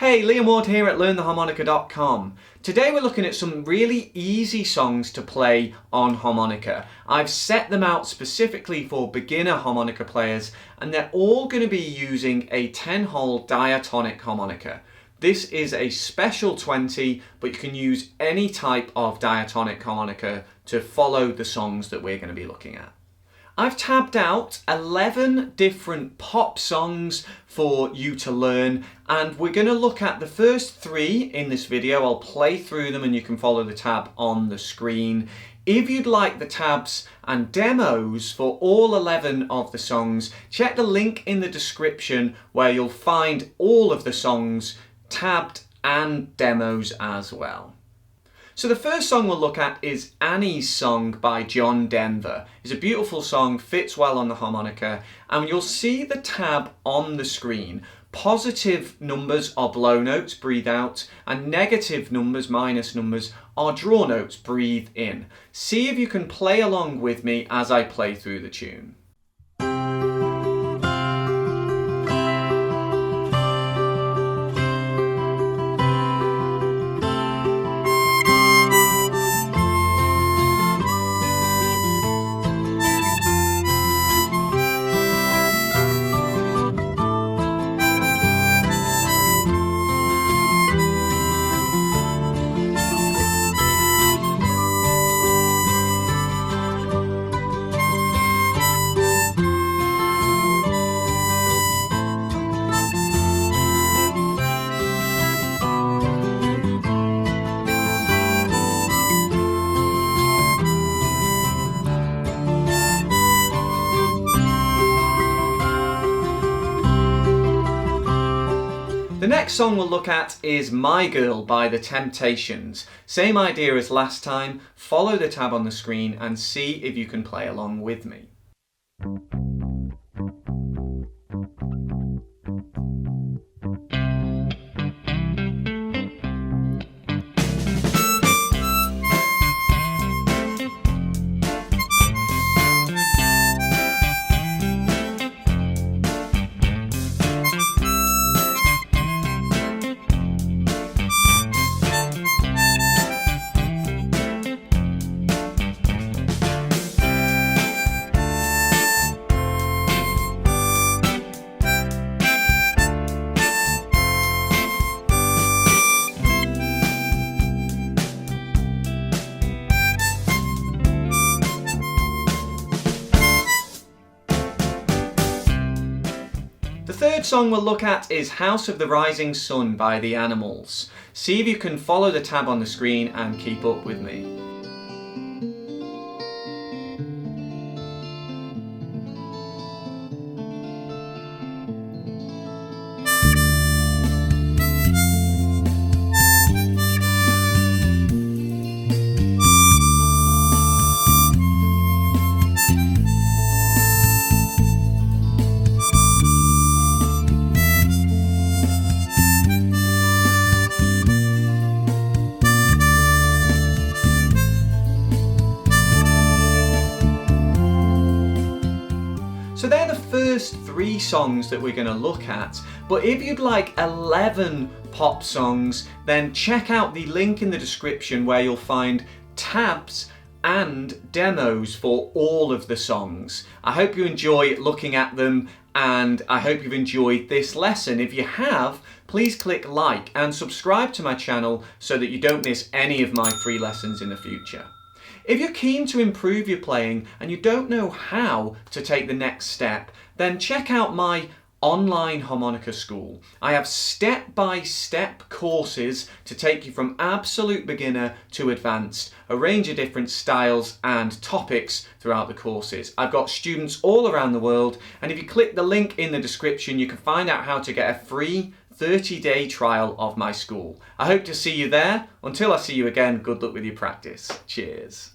Hey, Liam Ward here at LearnTheHarmonica.com. Today we're looking at some really easy songs to play on harmonica. I've set them out specifically for beginner harmonica players, and they're all going to be using a 10-hole diatonic harmonica. This is a special 20, but you can use any type of diatonic harmonica to follow the songs that we're going to be looking at. I've tabbed out 11 different pop songs for you to learn, and we're going to look at the first 3 in this video. I'll play through them and you can follow the tab on the screen. If you'd like the tabs and demos for all 11 of the songs, check the link in the description where you'll find all of the songs tabbed and demos as well. So the first song we'll look at is Annie's Song by John Denver. It's a beautiful song, fits well on the harmonica, and you'll see the tab on the screen. Positive numbers are blow notes, breathe out, and negative numbers, minus numbers, are draw notes, breathe in. See if you can play along with me as I play through the tune. The next song we'll look at is My Girl by The Temptations. Same idea as last time, follow the tab on the screen and see if you can play along with me. The third song we'll look at is House of the Rising Sun by The Animals. See if you can follow the tab on the screen and keep up with me. So they're the first 3 songs that we're going to look at, but if you'd like 11 pop songs, then check out the link in the description where you'll find tabs and demos for all of the songs. I hope you enjoy looking at them, and I hope you've enjoyed this lesson. If you have, please click like and subscribe to my channel so that you don't miss any of my free lessons in the future. If you're keen to improve your playing and you don't know how to take the next step, then check out my online harmonica school. I have step-by-step courses to take you from absolute beginner to advanced, a range of different styles and topics throughout the courses. I've got students all around the world, and if you click the link in the description, you can find out how to get a free 30-day trial of my school. I hope to see you there. Until I see you again, good luck with your practice. Cheers.